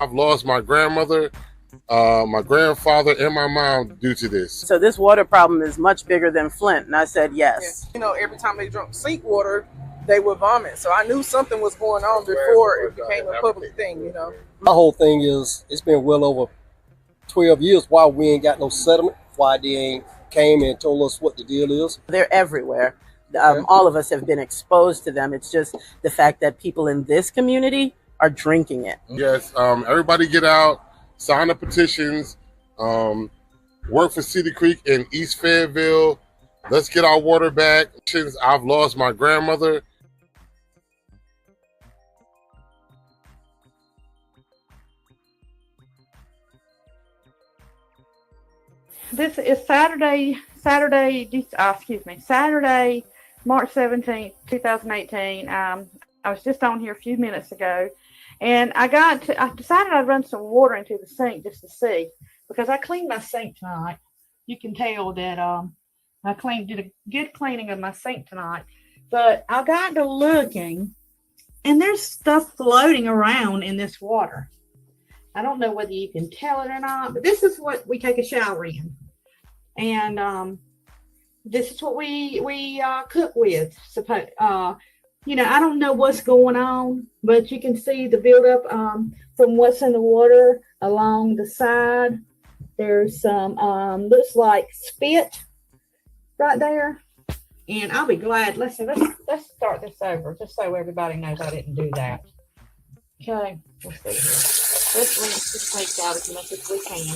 I've lost my grandmother, my grandfather, and my mom due to this. So this water problem is much bigger than Flint, and I said yes. You know, every time they drank sink water, they would vomit. So I knew something was going on before it became a public thing, you know. My whole thing is, it's been well over 12 years. Why we ain't got no settlement? Why they ain't came and told us what the deal is? They're everywhere. All of us have been exposed to them. It's just the fact that people in this community are drinking it. Yes, everybody get out, sign the petitions, work for Cedar Creek in East Fayetteville. Let's get our water back. Since I've lost my grandmother. This is Saturday, March 17th, 2018. I was just on here a few minutes ago, and I decided I'd run some water into the sink just to see, because I cleaned my sink tonight. You can tell that I did a good cleaning of my sink tonight, but I got to looking, and there's stuff floating around in this water. I don't know whether you can tell it or not, but this is what we take a shower in. And this is what we cook with. You know, I don't know what's going on, but you can see the buildup from what's in the water along the side. There's some, looks like spit right there. And I'll be glad. Let's start this over, just so everybody knows I didn't do that. Okay, let's see here. Let's rinse this sink out as much as we can.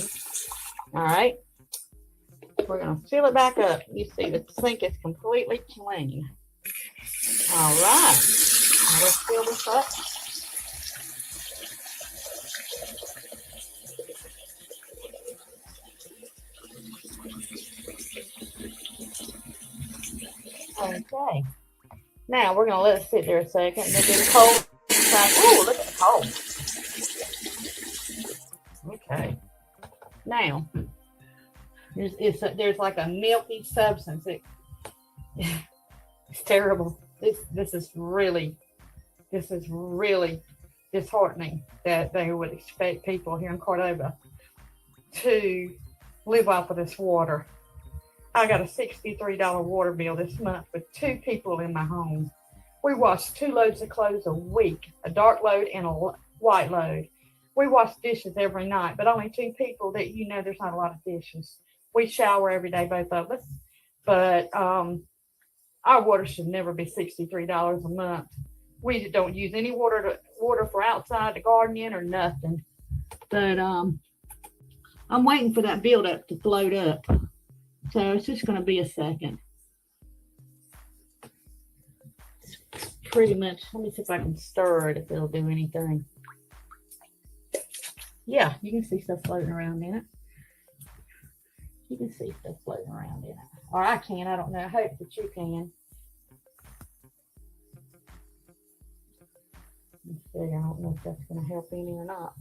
All right. We're going to fill it back up. You see the sink is completely clean. All right. Now let's fill this up. Okay. Now we're going to let it sit there a second and get it cold. Oh, look at the cold. Okay. Now, there's like a milky substance. It's terrible. This is really disheartening that they would expect people here in Cordova to live off of this water. I got a $63 water bill this month with 2 people in my home. We wash 2 loads of clothes a week, a dark load and a white load. We wash dishes every night, but only 2 people that, you know, there's not a lot of dishes. We shower every day, both of us, but our water should never be $63 a month. We don't use any water for outside the gardening or nothing. But I'm waiting for that buildup to float up. So it's just going to be a second. It's pretty much, let me see if I can stir it, if it'll do anything. Yeah, you can see stuff floating around in it. You can see stuff floating around in it. Or I can, I don't know. I hope that you can. Let's see, I don't know if that's going to help any or not.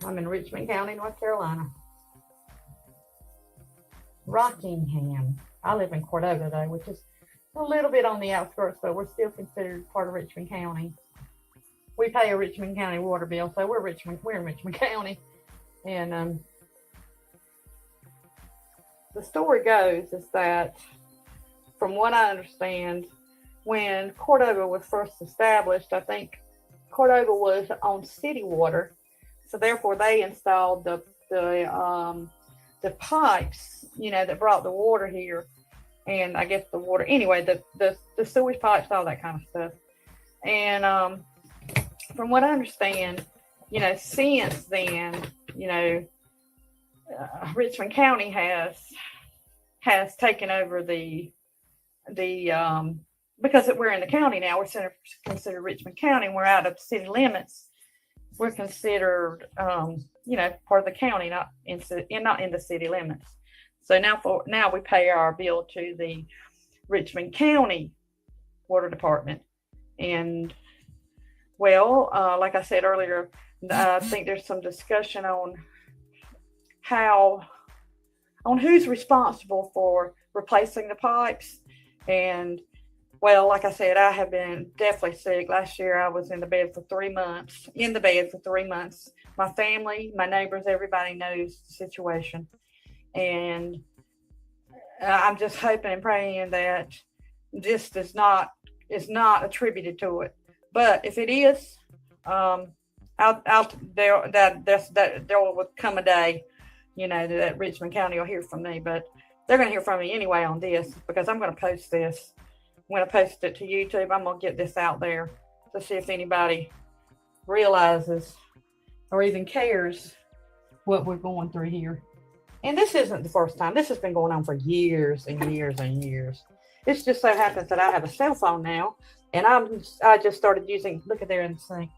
I'm in Richmond County, North Carolina. Rockingham. I live in Cordova, though, which is a little bit on the outskirts, but we're still considered part of Richmond County. We pay a Richmond County water bill, so we're in Richmond County. And the story goes is that, from what I understand, when Cordova was first established, I think Cordova was on city water, so therefore they installed the pipes, you know, that brought the water here, and I guess the water, anyway, the sewage pipes, all that kind of stuff. And from what I understand, you know, since then, you know, Richmond County has taken over the because we're in the county now, we're considered Richmond County, and we're out of city limits. We're considered, you know, part of the county, not in the city limits. So now we pay our bill to the Richmond County Water Department. And well, like I said earlier, I think there's some discussion on who's responsible for replacing the pipes. And well, like I said, I have been definitely sick. Last year I was in the bed for 3 months, My family, my neighbors, everybody knows the situation. And I'm just hoping and praying that this is not attributed to it. But if it is, there will come a day, that Richmond County will hear from me. But they're going to hear from me anyway on this, because I'm going to post this. I'm going to post it to YouTube. I'm going to get this out there to see if anybody realizes or even cares what we're going through here. And this isn't the first time. This has been going on for years and years and years. It just so happens that I have a cell phone now, and I just started using, look at there in the sink.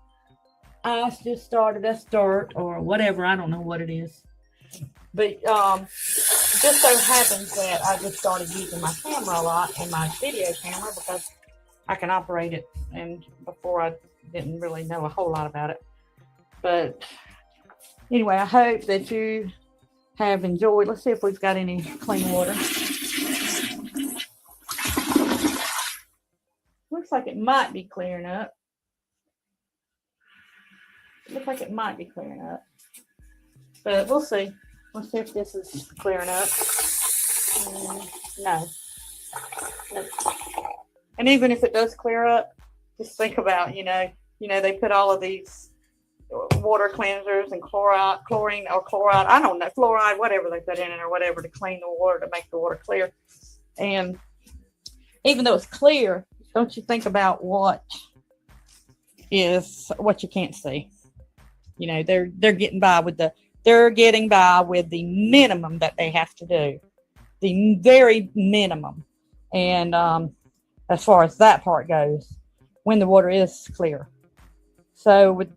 That's dirt or whatever. I don't know what it is. But just so happens that I just started using my camera a lot, and my video camera, because I can operate it. And before I didn't really know a whole lot about it. But anyway, I hope that you have enjoyed. Let's see if we've got any clean water. Looks like it might be clearing up. But we'll see. Let's see if this is clearing up. No. And even if it does clear up, just think about, they put all of these water cleansers and chlorine, I don't know, fluoride, whatever they put in it or whatever to clean the water, to make the water clear. And even though it's clear, don't you think about what you can't see. They're getting by with the minimum that they have to do, the very minimum. And as far as that part goes, when the water is clear. So with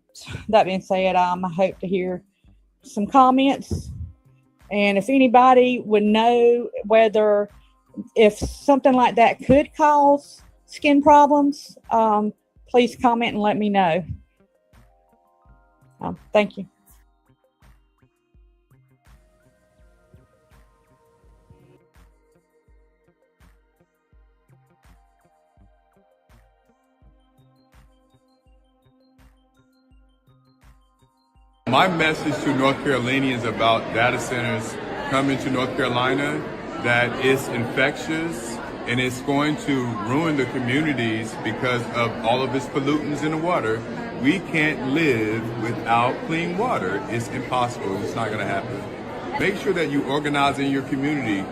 that being said, I hope to hear some comments. And if anybody would know if something like that could cause skin problems, please comment and let me know. Thank you. My message to North Carolinians about data centers coming to North Carolina, that it's infectious and it's going to ruin the communities because of all of its pollutants in the water. We can't live without clean water. It's impossible. It's not going to happen. Make sure that you organize in your community.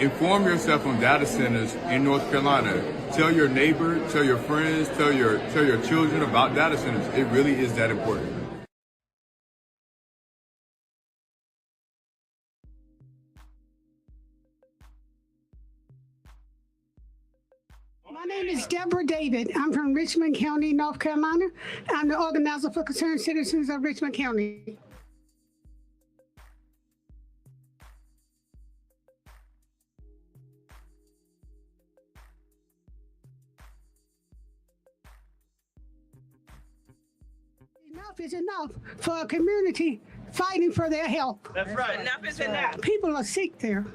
Inform yourself on data centers in North Carolina. Tell your neighbor, tell your friends, tell your children about data centers. It really is that important. My name is Deborah David. I'm from Richmond County, North Carolina. I'm the organizer for Concerned Citizens of Richmond County. Enough is enough for a community fighting for their health. That's right. Enough is enough. People are sick there.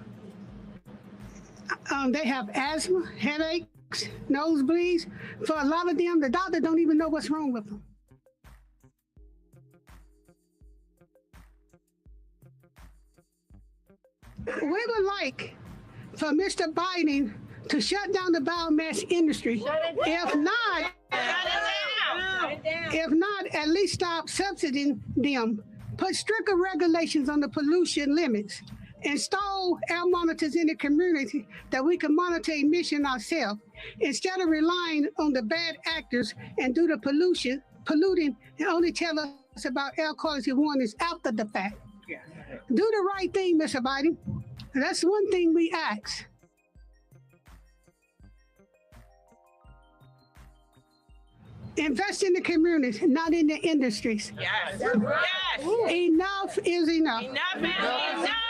They have asthma, headaches, nosebleeds. For a lot of them, the doctor don't even know what's wrong with them. We would like for Mr. Biden to shut down the biomass industry. If not, at least stop subsidizing them. Put stricter regulations on the pollution limits. Install air monitors in the community that we can monitor emission ourselves instead of relying on the bad actors and do the polluting and only tell us about air quality warnings after the fact. Do the right thing, Mr. Biden. That's one thing we ask. Invest in the communities, not in the industries. Yes. Yes. Enough is enough. Enough is enough.